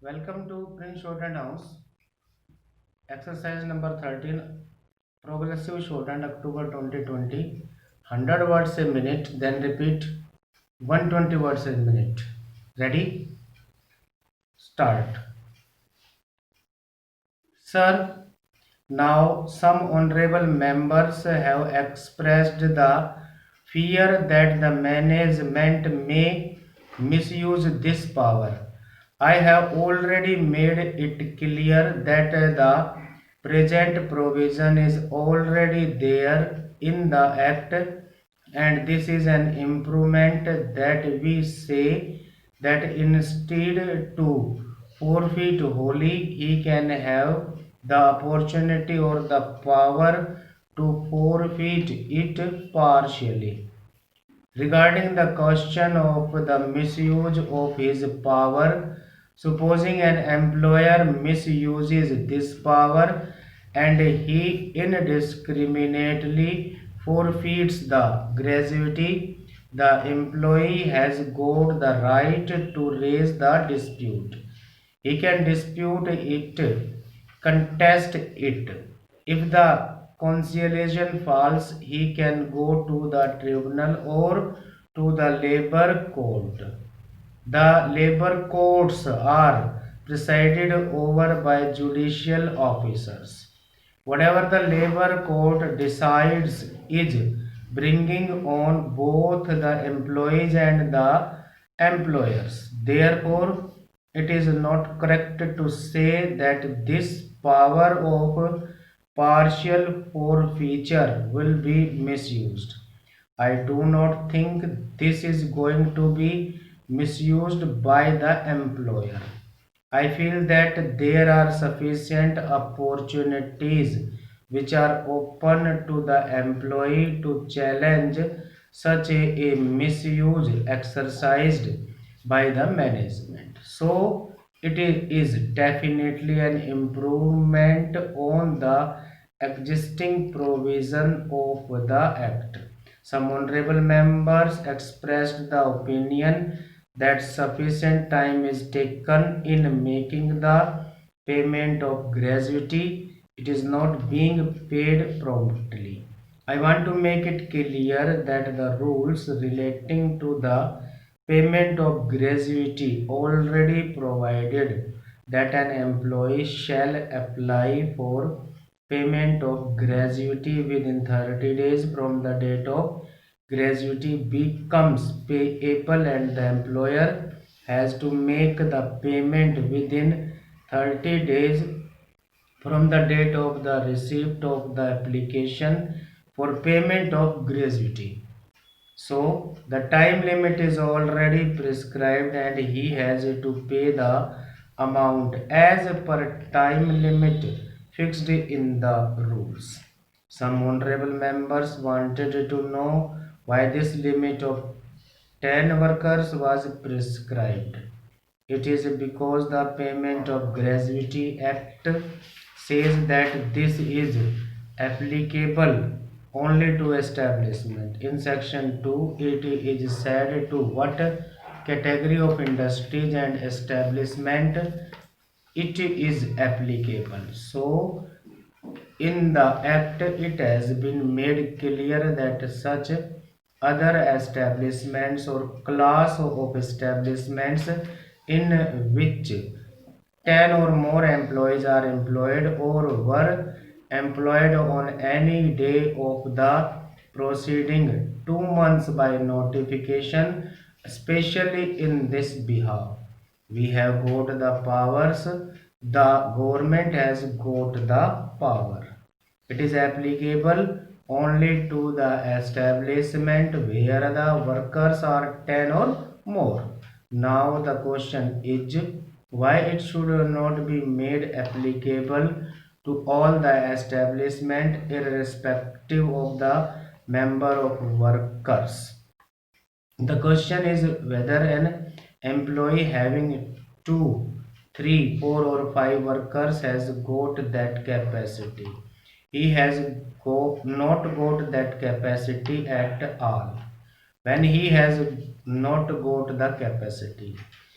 Welcome to Prince Shorthand House. Exercise number 13. Progressive Shorthand October 2020. 100 words a minute. Then repeat 120 words a minute. Ready? Start. Sir, now some honorable members have expressed the fear that the management may misuse this power. I have already made it clear that the present provision is already there in the Act, and this is an improvement that we say that instead to forfeit wholly, he can have the opportunity or the power to forfeit it partially. Regarding the question of the misuse of his power, supposing an employer misuses this power and he indiscriminately forfeits the gratuity, the employee has got the right to raise the dispute. He can dispute it, contest it. If the conciliation falls, he can go to the tribunal or to the labor court. The labor courts are presided over by judicial officers. Whatever the labor court decides is bringing on both the employees and the employers. Therefore, it is not correct to say that this power of partial forfeiture will be misused. I do not think this is going to be misused by the employer. I feel that there are sufficient opportunities which are open to the employee to challenge such a misuse exercised by the management. So it is definitely an improvement on the existing provision of the Act. Some honorable members expressed the opinion that sufficient time is taken in making the payment of gratuity. It is not being paid promptly. I want to make it clear that the rules relating to the payment of gratuity already provided that an employee shall apply for payment of gratuity within 30 days from the date of gratuity becomes payable, and the employer has to make the payment within 30 days from the date of the receipt of the application for payment of gratuity. So the time limit is already prescribed and he has to pay the amount as per time limit fixed in the rules. Some honorable members wanted to know why this limit of 10 workers was prescribed. It is because the Payment of Gratuity Act says that this is applicable only to establishment. In section 2, it is said to what category of industries and establishment it is applicable. So, in the Act, it has been made clear that such other establishments or class of establishments in which 10 or more employees are employed or were employed on any day of the proceeding 2 months by notification, especially in this behalf. We have got the powers, the government has got the power. It is applicable only to the establishment where the workers are 10 or more. Now the question is why it should not be made applicable to all the establishment irrespective of the member of workers. The question is whether an employee having two, three, four, or five workers has got that capacity. He has not got that capacity at all. When he has not got the capacity,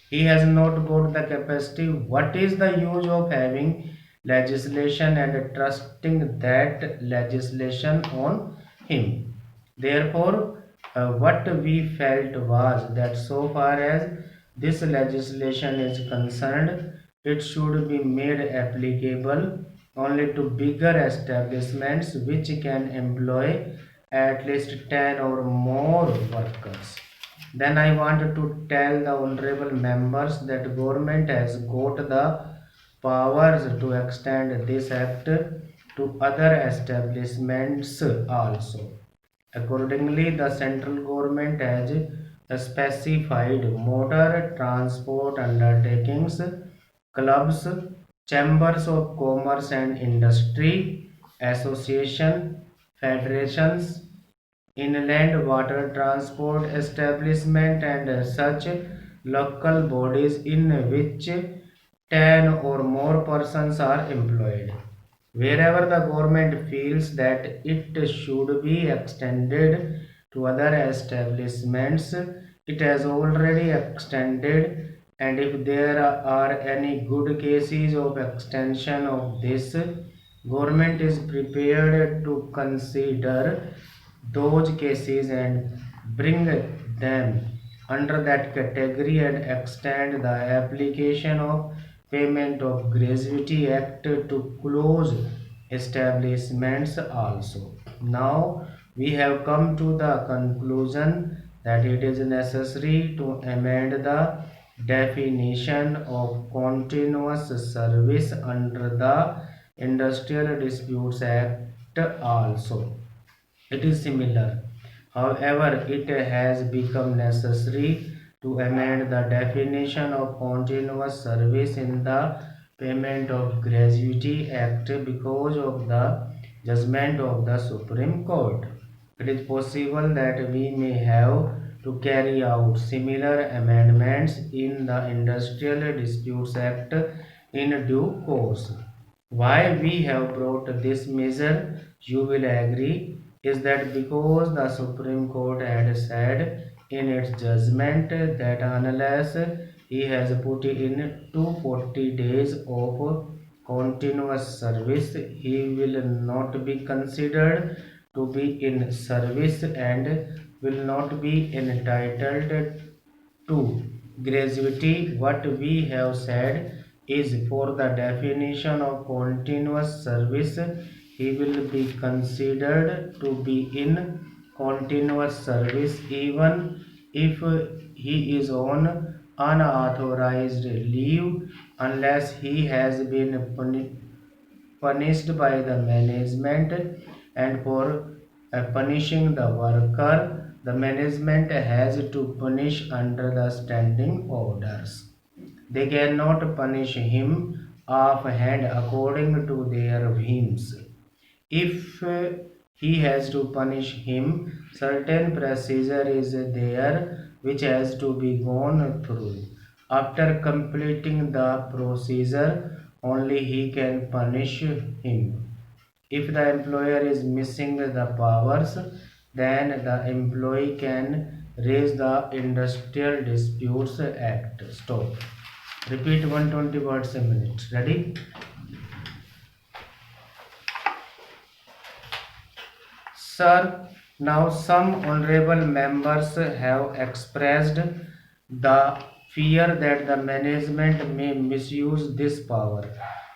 He has not got the capacity. What is the use of having legislation and trusting that legislation on him? Therefore, what we felt was that so far as this legislation is concerned, it should be made applicable only to bigger establishments which can employ at least 10 or more workers. Then I want to tell the honorable members that government has got the powers to extend this act to other establishments also. Accordingly, the central government has specified motor transport undertakings, clubs, chambers of commerce and industry, association, federations, inland water transport establishment and such local bodies in which 10 or more persons are employed. Wherever the government feels that it should be extended to other establishments, it has already extended, and if there are any good cases of extension of this, government is prepared to consider those cases and bring them under that category and extend the application of payment of gratuity act to close establishments also. Now we have come to the conclusion that it is necessary to amend the definition of continuous service under the Industrial Disputes Act also. It is similar. However, it has become necessary to amend the definition of continuous service in the Payment of Gratuity Act because of the judgment of the Supreme Court. It is possible that we may have to carry out similar amendments in the Industrial Disputes Act in due course. Why we have brought this measure, you will agree, is that because the Supreme Court had said in its judgment that unless he has put in 240 days of continuous service, he will not be considered to be in service and will not be entitled to gratuity. What we have said is for the definition of continuous service, he will be considered to be in continuous service even if he is on unauthorized leave unless he has been punished by the management, and for punishing the worker, the management has to punish under the standing orders. They cannot punish him offhand according to their whims. If he has to punish him, certain procedure is there which has to be gone through. After completing the procedure, only he can punish him. If the employer is missing the powers, then the employee can raise the Industrial Disputes Act. Stop. Repeat 120 words a minute. Ready? Sir, now some honorable members have expressed the fear that the management may misuse this power.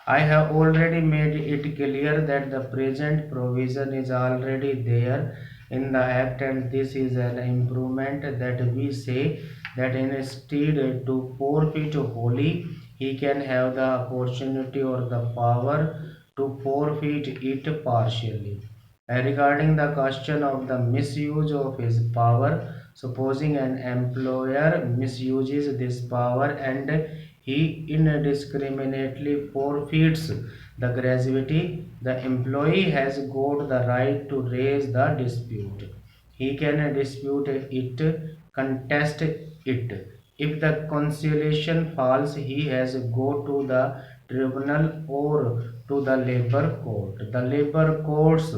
I have already made it clear that the present provision is already there in the Act, and this is an improvement that we say that instead to forfeit wholly, he can have the opportunity or the power to forfeit it partially. Regarding the question of the misuse of his power, supposing an employer misuses this power and he indiscriminately forfeits the gratuity, the employee has got the right to raise the dispute. He can dispute it, contest it. If the conciliation falls, he has go to the tribunal or to the labor court. The labor courts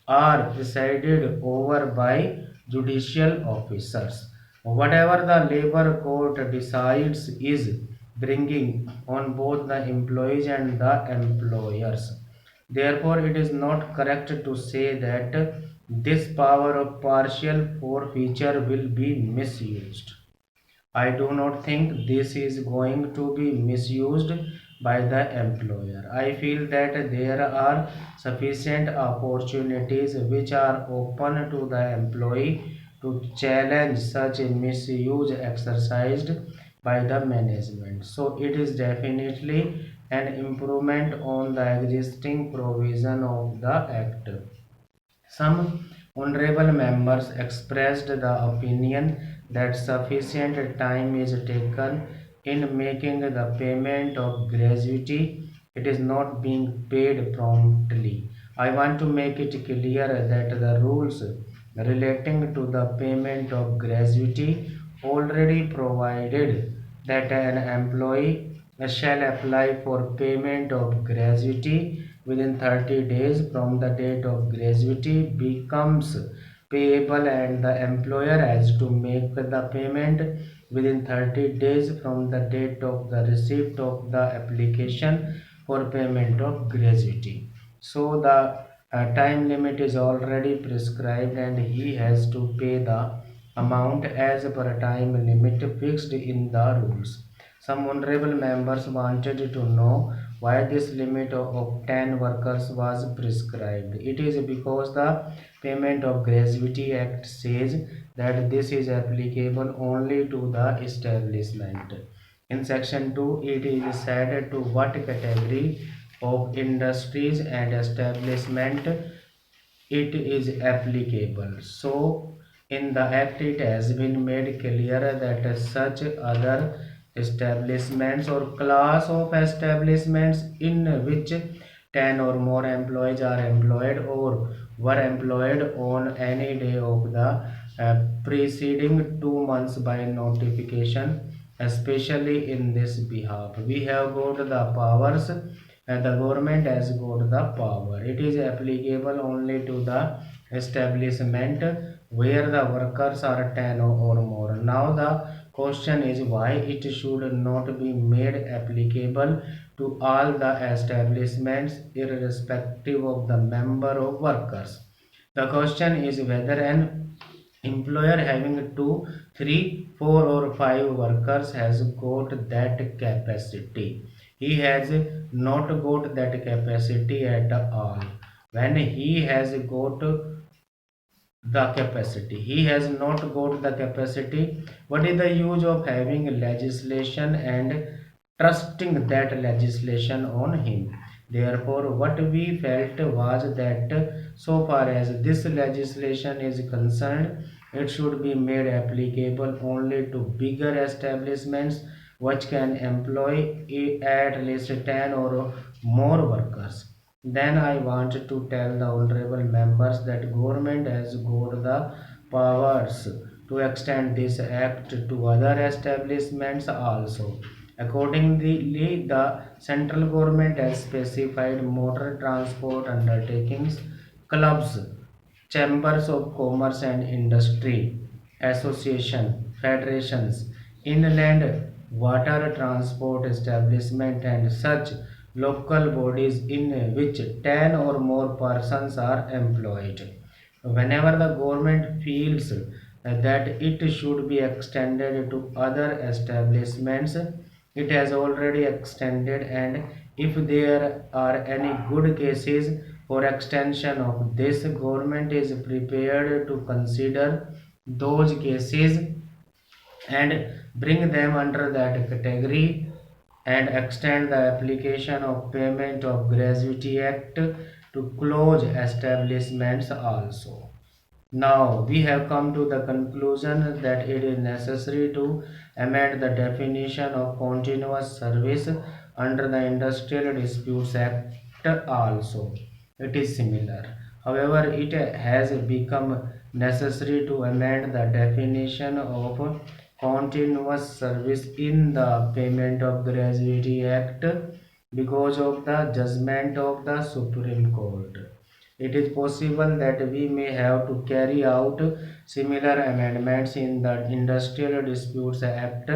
are presided over by judicial officers. Whatever the labor court decides is bringing on both the employees and the employers. Therefore, it is not correct to say that this power of partial forfeiture will be misused. I do not think this is going to be misused by the employer. I feel that there are sufficient opportunities which are open to the employee to challenge such a misuse exercised by the management. So it is definitely an improvement on the existing provision of the Act. Some honorable members expressed the opinion that sufficient time is taken in making the payment of gratuity. It is not being paid promptly. I want to make it clear that the rules relating to the payment of gratuity already provided that an employee shall apply for payment of gratuity within 30 days from the date of gratuity becomes payable, and the employer has to make the payment within 30 days from the date of the receipt of the application for payment of gratuity. So the time limit is already prescribed and he has to pay the amount as per time limit fixed in the rules. Some honorable members wanted to know why this limit of 10 workers was prescribed. It is because the Payment of Gratuity Act says that this is applicable only to the establishment. In section 2, it is said to what category of industries and establishment it is applicable. So, in the Act, it has been made clear that such other establishments or class of establishments in which 10 or more employees are employed or were employed on any day of the preceding 2 months by notification, especially in this behalf. We have got the powers and the government has got the power. It is applicable only to the establishment where the workers are 10 or more. Now the question is why it should not be made applicable to all the establishments irrespective of the number of workers. The question is whether an employer having 2, 3, 4 or 5 workers has got that capacity. He has not got that capacity at all. When he has got the capacity, he has not got the capacity. What is the use of having legislation and trusting that legislation on him? Therefore, what we felt was that so far as this legislation is concerned, it should be made applicable only to bigger establishments which can employ at least 10 or more workers. Then I want to tell the honorable members that government has got the powers to extend this act to other establishments also. Accordingly, the central government has specified motor transport undertakings, clubs, chambers of commerce and industry, association, federations, inland water transport establishment and such local bodies in which 10 or more persons are employed. Whenever the government feels that it should be extended to other establishments, it has already extended, and if there are any good cases for extension of this, government is prepared to consider those cases and bring them under that category and extend the application of payment of gratuity act to close establishments also. Now we have come to the conclusion that it is necessary to amend the definition of continuous service under the Industrial Disputes Act also. It is similar. However, it has become necessary to amend the definition of continuous service in the Payment of Gratuity Act because of the judgment of the Supreme Court. It is possible that we may have to carry out similar amendments in the Industrial Disputes Act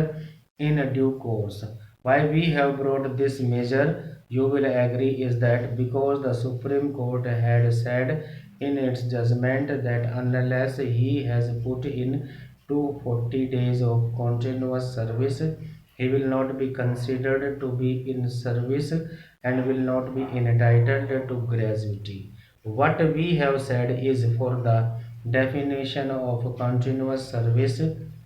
in due course. Why we have brought this measure, you will agree, is that because the Supreme Court had said in its judgment that unless he has put in 240 days of continuous service, he will not be considered to be in service and will not be entitled to gratuity. What we have said is for the definition of continuous service,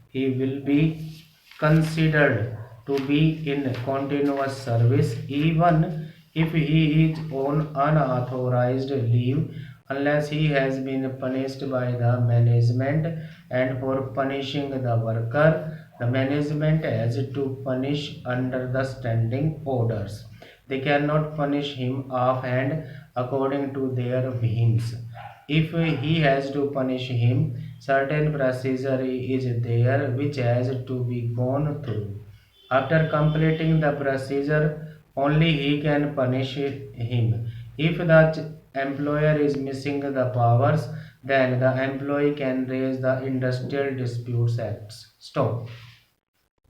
he will be considered to be in continuous service even if he is on unauthorized leave unless he has been punished by the management, and for punishing the worker the management has to punish under the standing orders. They cannot punish him offhand according to their whims. If he has to punish him, certain procedure is there which has to be gone through. After completing the procedure, only he can punish him. If the employer is missing the powers, then the employee can raise the Industrial Disputes Act. Stop.